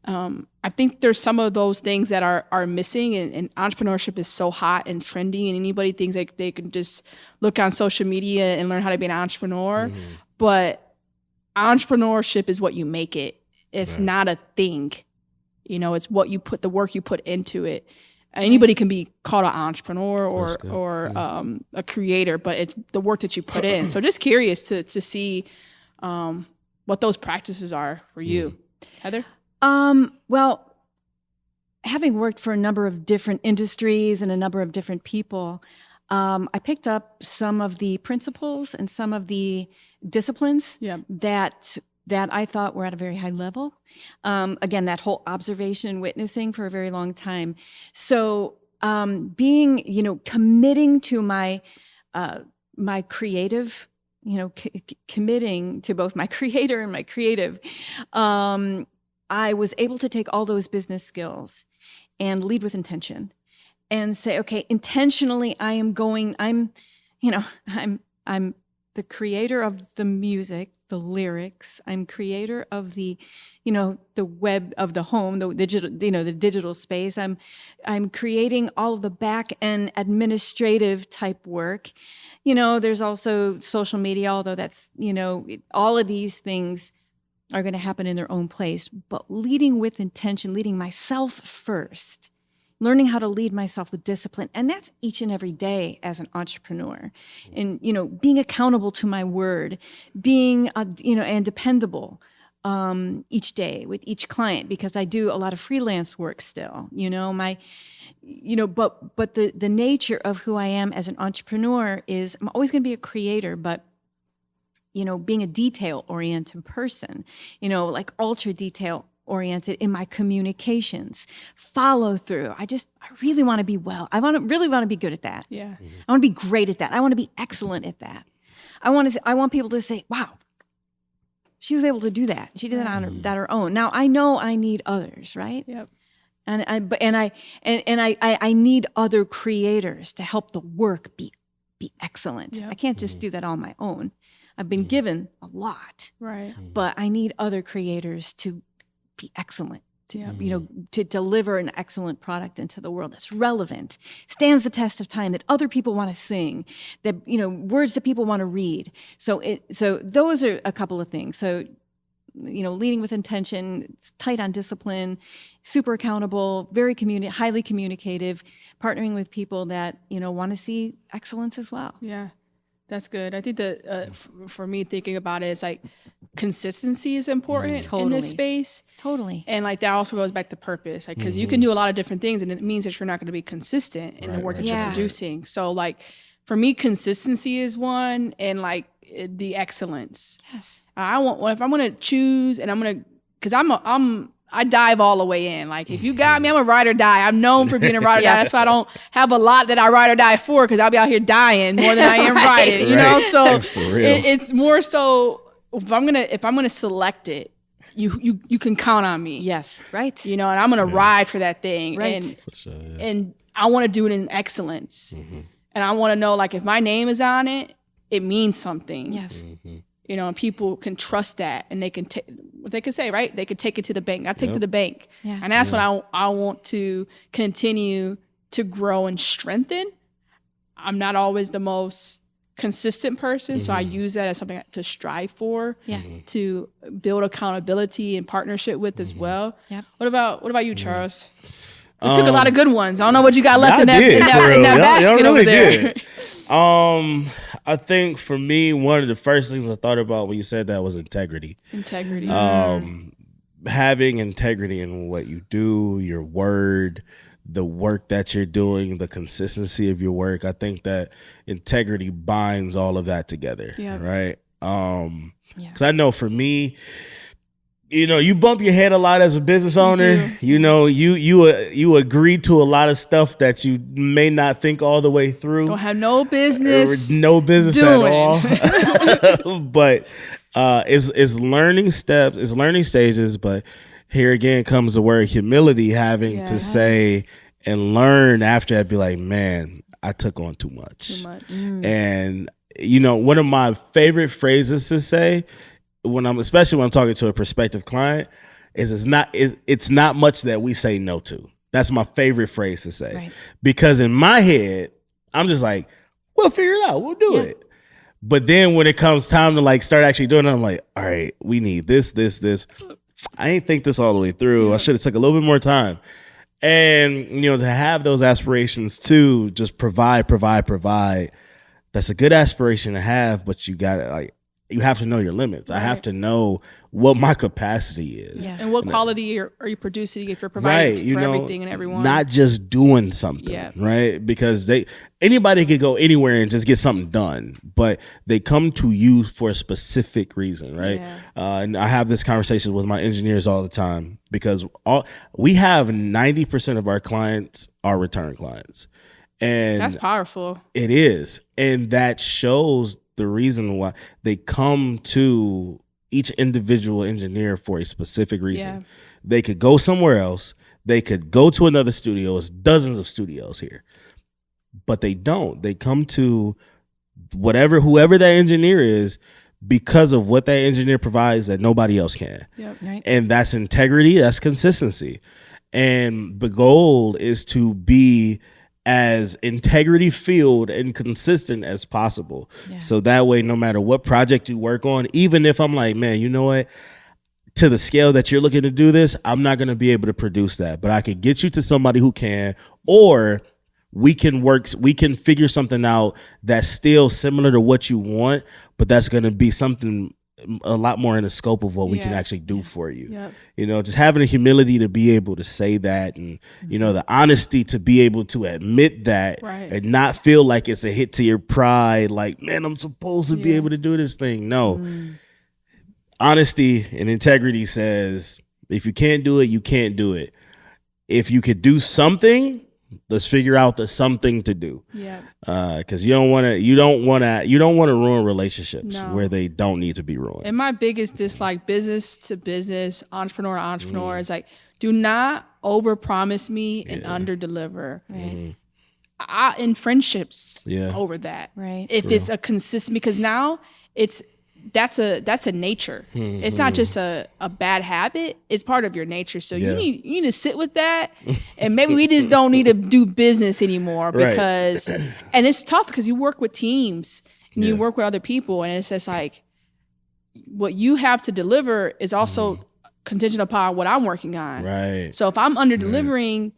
I think there's some of those things that are missing, and entrepreneurship is so hot and trendy, and anybody thinks like they can just look on social media and learn how to be an entrepreneur. But entrepreneurship is what you make it. It's not a thing. It's what you put, the work you put into it. Anybody can be called an entrepreneur or a creator, but it's the work that you put in. So just curious to see what those practices are for you. Heather? Well, having worked for a number of different industries and a number of different people, I picked up some of the principles and some of the disciplines that I thought were at a very high level. Again, that whole observation and witnessing for a very long time. So, being, committing to my creative, committing to both my creator and my creative, I was able to take all those business skills and lead with intention and say, okay, intentionally, I'm the creator of the music, the lyrics. I'm creator of the web of the home, the digital space. I'm creating all of the back end administrative type work. There's also social media, although that's, all of these things are going to happen in their own place, but leading with intention, leading myself first, learning how to lead myself with discipline. And that's each and every day as an entrepreneur. And, being accountable to my word, being, and dependable each day with each client, because I do a lot of freelance work still, but the nature of who I am as an entrepreneur is I'm always going to be a creator, but being a detail-oriented person, like ultra detail-oriented in my communications, follow through. I really want to be well. I really want to be good at that. Yeah. I want to be great at that. I want to be excellent at that. I want people to say, wow, she was able to do that. She did that on her own. Now I know I need others, right? Yep. And I need other creators to help the work be excellent. Yep. I can't just do that on my own. I've been given a lot, right? But I need other creators to be excellent, to deliver an excellent product into the world that's relevant, stands the test of time, that other people want to sing, that words that people want to read. So those are a couple of things. So leading with intention, tight on discipline, super accountable, very highly communicative, partnering with people that want to see excellence as well. Yeah. That's good. I think that for me, thinking about it, it's like consistency is important in this space. Totally. And like that also goes back to purpose, like because you can do a lot of different things, and it means that you're not going to be consistent in the work that you're producing. So like for me, consistency is one, and like the excellence. Yes. If I'm going to choose and I'm going to because I dive all the way in. Like if you got me, I'm a ride or die. I'm known for being a ride or die. That's why I don't have a lot that I ride or die for, because I'll be out here dying more than I am riding. You know, so it's more so if I'm gonna select it, you can count on me. Yes, right. You know, and I'm gonna ride for that thing, right. and I want to do it in excellence, and I want to know, like, if my name is on it, it means something. Yes. You know, and people can trust that, and they can what they can say, right? They could take it to the bank. I take it to the bank, and that's what I want to continue to grow and strengthen. I'm not always the most consistent person, so I use that as something to strive for, to build accountability and partnership with as well. Yep. What about you, Charles? You took a lot of good ones. I don't know what you got left in that basket really over there. I think for me, one of the first things I thought about when you said that was integrity. Integrity. Having integrity in what you do, your word, the work that you're doing, the consistency of your work. I think that integrity binds all of that together. Right. Because I know for me, you know, you bump your head a lot as a business owner. You know, you agree to a lot of stuff that you may not think all the way through. Don't have no business. No business at all. But it's learning steps, it's learning stages. But here again comes the word humility, having to say and learn after that, be like, man, I took on too much. And, you know, one of my favorite phrases to say, especially when I'm talking to a prospective client, is it's not much that we say no to. That's my favorite phrase to say. Right. Because in my head, I'm just like, we'll figure it out. We'll do it. But then when it comes time to like start actually doing it, I'm like, all right, we need this. I ain't think this all the way through. I should have took a little bit more time. And, you know, to have those aspirations to just provide, that's a good aspiration to have, but you have to know your limits. Right. I have to know what my capacity is. Yeah. And what quality are you producing if you're providing for everything and everyone. Not just doing something, right? Because anybody could go anywhere and just get something done, but they come to you for a specific reason, right? Yeah. And I have this conversation with my engineers all the time, because we have 90% of our clients are return clients. And that's powerful. It is. And that shows the reason why they come to each individual engineer for a specific reason. Yeah. They could go somewhere else. They could go to another studio. There's dozens of studios here, but they don't. They come to whoever that engineer is, because of what that engineer provides that nobody else can. Yep. Right. And that's integrity. That's consistency. And the goal is to be as integrity filled and consistent as possible. Yeah. So that way, no matter what project you work on, even if I'm like, man, you know what, to the scale that you're looking to do this, I'm not going to be able to produce that, but I could get you to somebody who can, or we can figure something out that's still similar to what you want, but that's going to be something a lot more in the scope of what we can actually do for you. Yep. You know, just having the humility to be able to say that, and, you know, the honesty to be able to admit that, and not feel like it's a hit to your pride. Like, man, I'm supposed to be able to do this thing. No. Honesty and integrity says, if you can't do it, you can't do it. If you could do something, let's figure out the something to do. Yeah. Because you don't want to ruin relationships where they don't need to be ruined. And my biggest dislike, business to business, entrepreneur to entrepreneur, is like, do not overpromise me and underdeliver. Right. In friendships over that. Right. If it's a consistent, because now that's a nature. It's not just a bad habit. It's part of your nature. So you need to sit with that, and maybe we just don't need to do business anymore, because and it's tough because you work with teams and you work with other people, and it's just like what you have to deliver is also contingent upon what I'm working on. Right. So if I'm under delivering,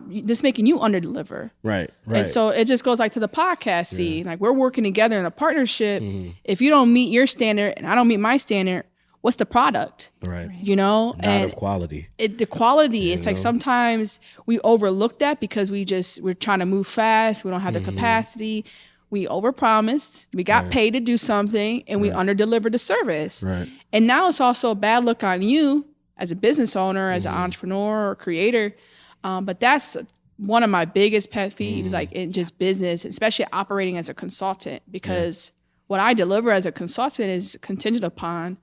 this making you under deliver. Right. And so it just goes like to the podcast scene. Like, we're working together in a partnership. If you don't meet your standard and I don't meet my standard, what's the product? Right. You know? Not of quality. The quality. It's like sometimes we overlook that because we're trying to move fast. We don't have the capacity. We overpromised. We got paid to do something, and we underdelivered the service. Right. And now it's also a bad look on you as a business owner, as an entrepreneur or creator. But that's one of my biggest pet peeves, like in just business, especially operating as a consultant, because what I deliver as a consultant is contingent upon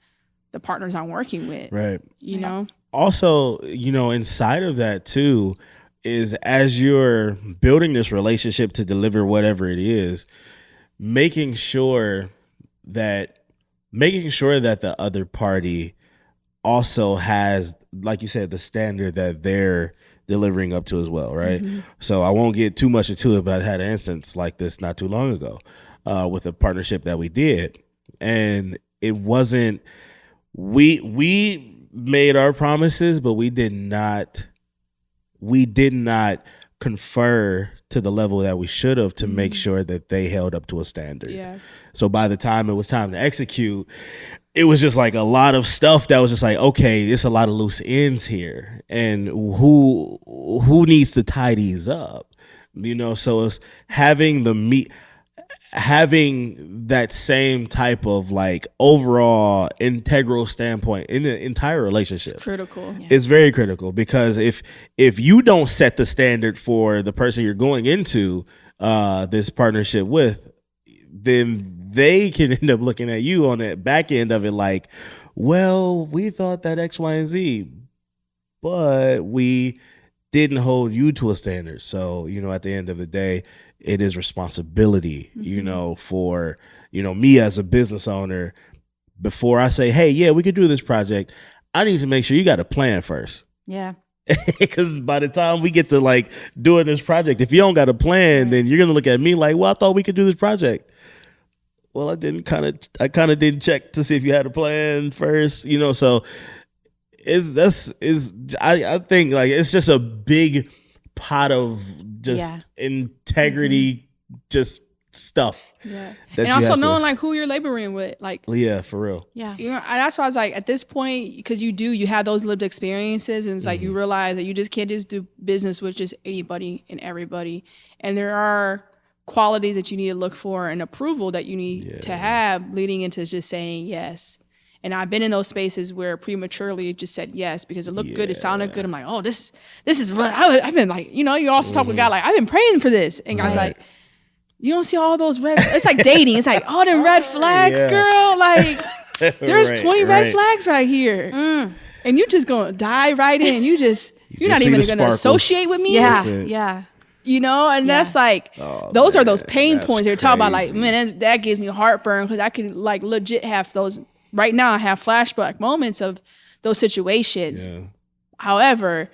the partners I'm working with. Right. You know? Also, inside of that too, is as you're building this relationship to deliver whatever it is, making sure that the other party also has, like you said, the standard that they're delivering up to as well, right? So I won't get too much into it, but I had an instance like this not too long ago with a partnership that we did, and it wasn't, we made our promises, but we did not confer to the level that we should have to make sure that they held up to a standard. Yeah. So by the time it was time to execute, it was just like a lot of stuff that was just like, okay, there's a lot of loose ends here, and who needs to tie these up, So it's having that same type of like overall integral standpoint in the entire relationship. It's critical. It's very critical, because if you don't set the standard for the person you're going into this partnership with, then they can end up looking at you on that back end of it like, well, we thought that X, Y, and Z, but we didn't hold you to a standard. So, at the end of the day, it is responsibility, for, me as a business owner. Before I say, hey, yeah, we could do this project, I need to make sure you got a plan first. Yeah. Because by the time we get to like doing this project, if you don't got a plan, then you're going to look at me like, well, I thought we could do this project. Well, I kind of didn't check to see if you had a plan first, so I think like it's just a big pot of just integrity, just stuff. Yeah. That And also knowing like who you're laboring with, like, yeah, for real. Yeah. That's why I was like, at this point, because you have those lived experiences, and it's like you realize that you just can't just do business with just anybody and everybody, and there are qualities that you need to look for and approval that you need to have leading into just saying yes. And I've been in those spaces where prematurely just said yes because it looked good, it sounded good. I'm like, oh, this is what I've been like, you also talk with God like, I've been praying for this. And God's like, you don't see all those red, it's like dating. It's like, all them red flags, girl. Like there's 20 red flags right here. And you're just going to dive right in. You're not even going to associate with me. Yeah. Yeah. And that's like, those are those pain points they're talking about. Like, man, that gives me heartburn because I can like legit have those. Right now, I have flashback moments of those situations. Yeah. However,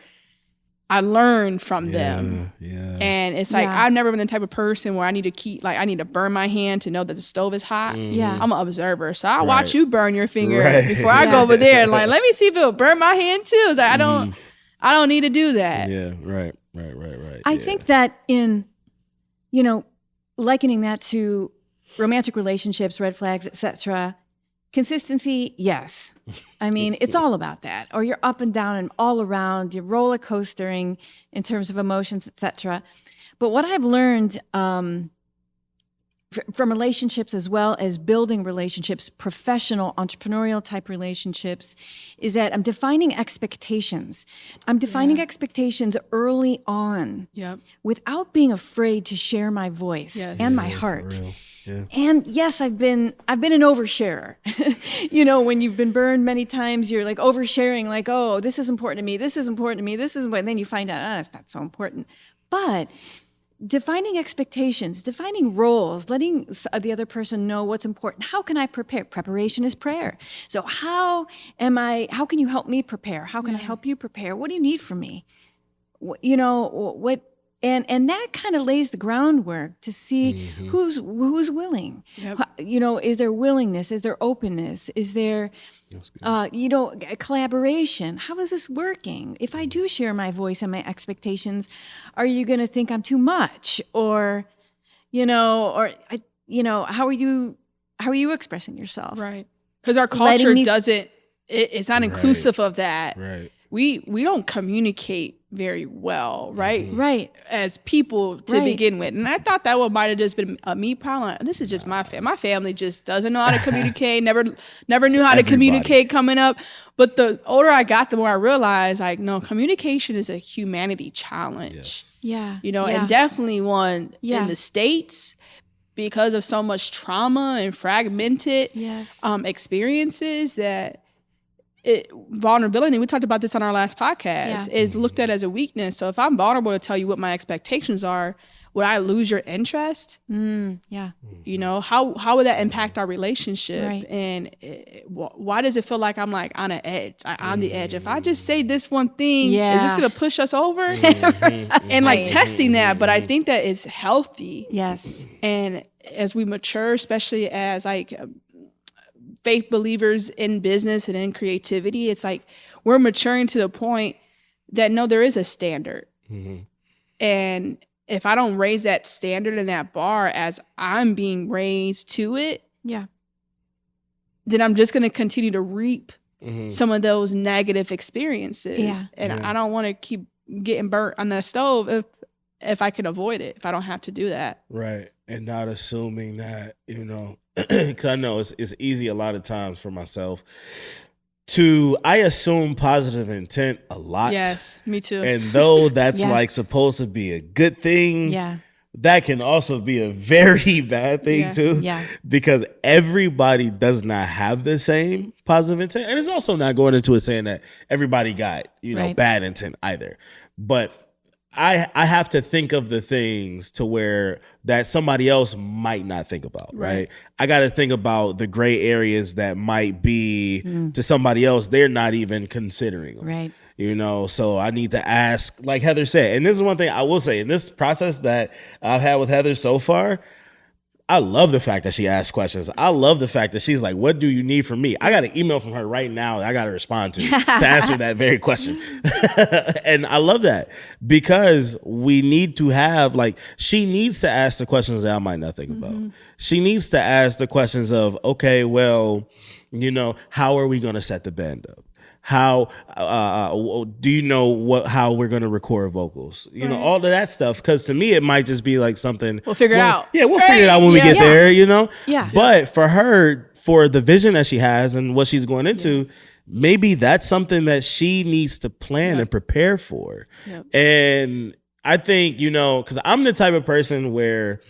I learned from them. Yeah. And it's like, I've never been the type of person where I need to burn my hand to know that the stove is hot. Yeah. I'm an observer. So I watch you burn your finger before I go over there and like, let me see if it'll burn my hand too. It's like, I don't need to do that. Yeah. Right. I think that in, likening that to romantic relationships, red flags, etc., consistency, yes. I mean, it's all about that. Or you're up and down and all around, you're roller coastering in terms of emotions, etc. But what I've learned from relationships as well as building relationships, professional, entrepreneurial type relationships, is that I'm defining expectations. I'm defining expectations early on without being afraid to share my voice and my heart. Yeah. And yes, I've been an oversharer. When you've been burned many times, you're like oversharing, like, oh, this is important to me, this is important to me, this is important. And then you find out, that's not so important. But defining expectations, defining roles, letting the other person know what's important. How can I prepare? Preparation is prayer. So how can you help me prepare? How can I help you prepare? What do you need from me? And that kind of lays the groundwork to see who's willing. Yep. Is there willingness? Is there openness? Is there, a collaboration? How is this working? If I do share my voice and my expectations, are you going to think I'm too much? Or, how are you expressing yourself? Right. Because our culture it's not inclusive of that. Right. we don't communicate very well, right? Right. As people to Right. begin with. And I thought that one might have just been a me problem. Like, this is just my family. My family just doesn't know how to communicate, never knew how to everybody. communicate coming up. But the older I got, the more I realized, like, no, communication is a humanity challenge. Yes. Yeah. You know, yeah. and definitely one Yeah. in the States because of so much trauma and fragmented Yes. experiences that vulnerability, we talked about this on our last podcast, is looked at as a weakness. So if I'm vulnerable to tell you what my expectations are, would I lose your interest? Yeah. You know, how would that impact our relationship? Right. And why does it feel like I'm like on an edge, on the edge? If I just say this one thing, is this Yeah. going to push us over? And like testing that. But I think that it's healthy. Yes. And as we mature, especially as like faith believers in business and in creativity, it's like we're maturing to the point that no, there is a standard. And if I don't raise that standard and that bar as I'm being raised to it, Yeah. then I'm just going to continue to reap some of those negative experiences. Yeah. And I don't want to keep getting burnt on the stove if I can avoid it, if I don't have to do that. Right. And not assuming that, you know, because I know it's easy a lot of times for myself I assume positive intent a lot. Yes, me too. And though that's Yeah. like supposed to be a good thing, Yeah. that can also be a very bad thing Yeah. too. Yeah. Because everybody does not have the same positive intent. And it's also not going into it saying that everybody got, you know, Right. bad intent either. But I have to think of the things to where that somebody else might not think about, right? I got to think about the gray areas that might be to somebody else they're not even considering them. Right. You know, so I need to ask, like Heather said, and this is one thing I will say, in this process that I've had with Heather so far, I love the fact that she asks questions. I love the fact that she's like, what do you need from me? I got an email from her right now that I got to respond to answer that very question. And I love that because we need to have, like, she needs to ask the questions that I might not think about. She needs to ask the questions of, okay, well, you know, how are we going to set the band up? How do you know how we're going to record vocals? You know, all of that stuff. Because to me, it might just be like something We'll figure it out. Yeah, we'll figure it out when we get Yeah. there, you know? Yeah. But for her, for the vision that she has and what she's going into, maybe that's something that she needs to plan and prepare for. Yep. And I think, you know, because I'm the type of person where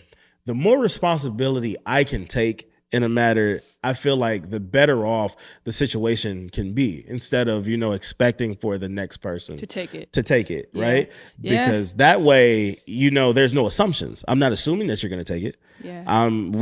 the more responsibility I can take in a matter, I feel like the better off the situation can be instead of, you know, expecting for the next person To take it. right? Yeah. Because that way, you know, there's no assumptions. I'm not assuming that you're going to take it. Yeah. I'm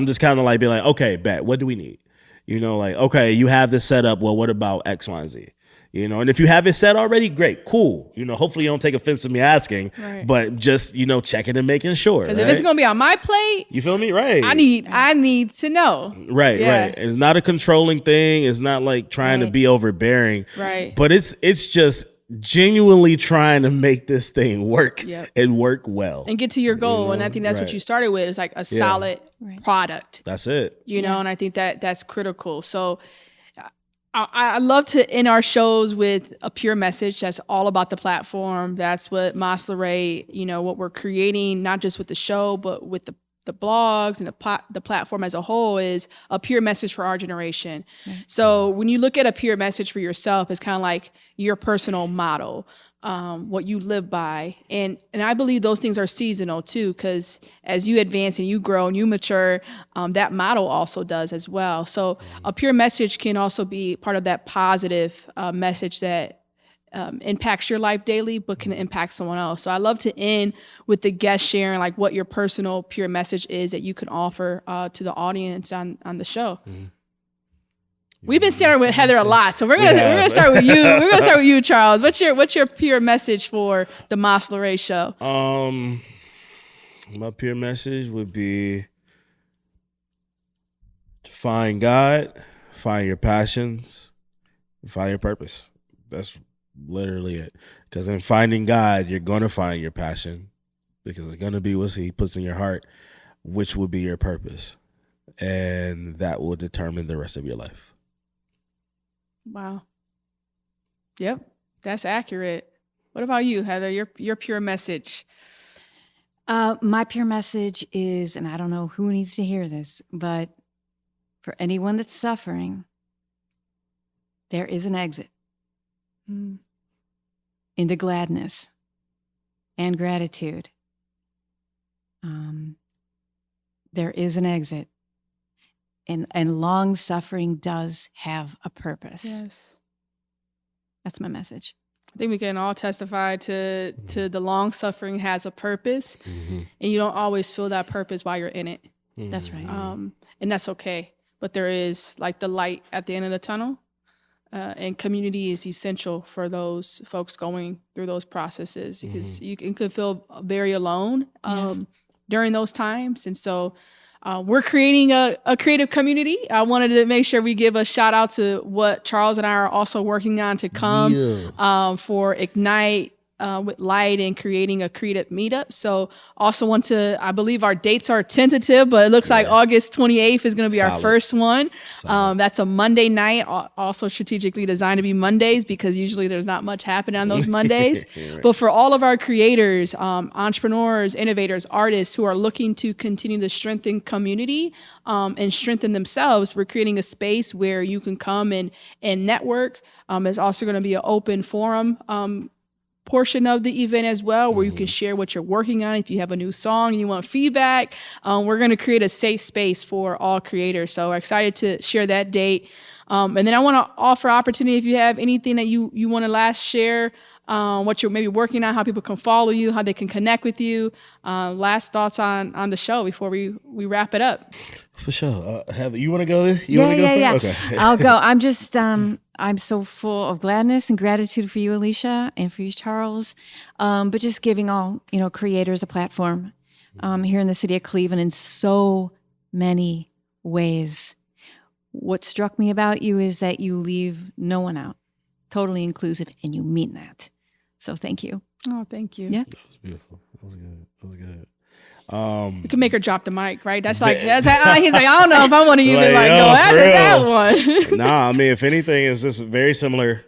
just kind of like being like, okay, bet, what do we need? You know, like, okay, you have this set up. Well, what about X, Y, and Z? You know, and if you have it set already, great, cool. You know, hopefully you don't take offense to me asking, Right. but just, you know, checking and making sure. Because if it's going to be on my plate, you feel me? Right. I need to know. Right, Yeah. right. It's not a controlling thing. It's not like trying to Right. be overbearing. Right. But it's just genuinely trying to make this thing work Yep. and work well. And get to your goal. And I think that's right. what you started with, is like a solid product. That's it. You know, and I think that's critical. So I love to end our shows with a pure message that's all about the platform. That's what LaRae, you know, what we're creating, not just with the show, but with the blogs and the platform as a whole, is a pure message for our generation. So when you look at a pure message for yourself, it's kind of like your personal motto, what you live by. And I believe those things are seasonal too, because as you advance and you grow and you mature, that motto also does as well. So a pure message can also be part of that positive message that impacts your life daily, but can impact someone else. So I love to end with the guest sharing like what your personal pure message is that you can offer to the audience on the show. We've been starting with Heather a lot, so we're gonna start with you. We're gonna start with you, Charles. What's your pure message for the LaRae show? My pure message would be to find God, find your passions, find your purpose. That's literally it. Because in finding God, you're going to find your passion, because it's going to be what he puts in your heart, which will be your purpose. And that will determine the rest of your life. Wow. Yep. That's accurate. What about you, Heather? Your pure message. My pure message is, and I don't know who needs to hear this, but for anyone that's suffering, there is an exit into gladness and gratitude. There is an exit, and long suffering does have a purpose. Yes. That's my message. I think we can all testify to the long suffering has a purpose, and you don't always feel that purpose while you're in it. That's right. And that's okay. But there is like the light at the end of the tunnel, and community is essential for those folks going through those processes, because you can feel very alone during those times. And so we're creating a creative community. I wanted to make sure we give a shout out to what Charles and I are also working on to come for Ignite with Light and creating a creative meetup. So also want to, I believe our dates are tentative, but it looks like August 28th is going to be our first one. That's a Monday night, also strategically designed to be Mondays, because usually there's not much happening on those Mondays. But for all of our creators, entrepreneurs, innovators, artists who are looking to continue to strengthen community and strengthen themselves, we're creating a space where you can come and network. It's also going to be an open forum portion of the event as well, where you can share what you're working on. If you have a new song and you want feedback, we're going to create a safe space for all creators. So we're excited to share that date. And then I want to offer opportunity, if you have anything that you want to last share, what you're maybe working on, how people can follow you, how they can connect with you. Last thoughts on the show before we wrap it up. For sure. Heather, you want to go? Yeah. Okay. I'll go. I'm just, I'm so full of gladness and gratitude for you, Alysha, and for you, Charles. But just giving all, creators a platform here in the city of Cleveland in so many ways. What struck me about you is that you leave no one out. Totally inclusive, and you mean that. So thank you. Oh, thank you. Yeah. That was beautiful. That was good. You can make her drop the mic, right? That's he's like, I don't know if I want to even go after that one. Nah, I mean, if anything, it's just very similar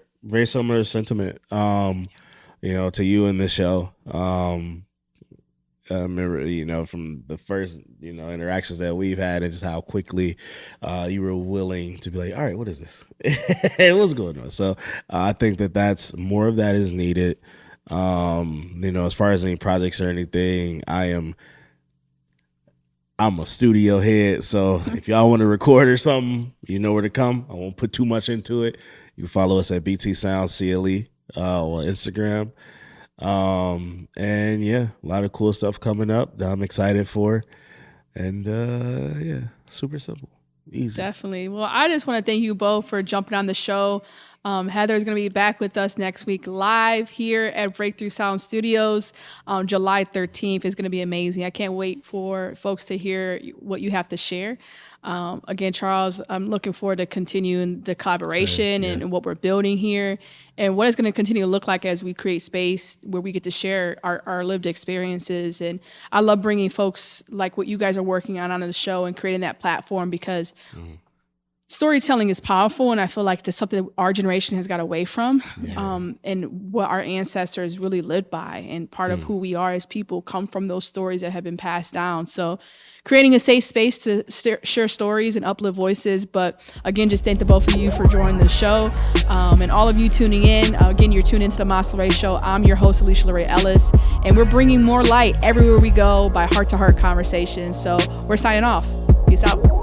sentiment, to you in this show. I remember, from the first, interactions that we've had, and just how quickly you were willing to be like, all right, what is this? What's going on? So I think that's more of that is needed. As far as any projects or anything, I'm a studio head, so if y'all want to record or something, you know where to come. I won't put too much into it. You can follow us at BT Sounds CLE on Instagram. And yeah, a lot of cool stuff coming up that I'm excited for. And super simple. Easy. Definitely. Well, I just want to thank you both for jumping on the show. Heather is going to be back with us next week live here at Breakthrough Sound Studios. July 13th is going to be amazing. I can't wait for folks to hear what you have to share. Again, Charles, I'm looking forward to continuing the collaboration and what we're building here, and what it's going to continue to look like as we create space where we get to share our lived experiences. And I love bringing folks like what you guys are working on the show and creating that platform, because storytelling is powerful, and I feel like that's something that our generation has got away from, and what our ancestors really lived by, and part of who we are as people come from those stories that have been passed down. So creating a safe space to share stories and uplift voices. But again, just thank the both of you for joining the show, and all of you tuning in. Again, you're tuned into the LaRae Show. I'm your host, Alysha LaRae Ellis, and we're bringing more light everywhere we go by heart-to-heart conversations. So we're signing off. Peace out.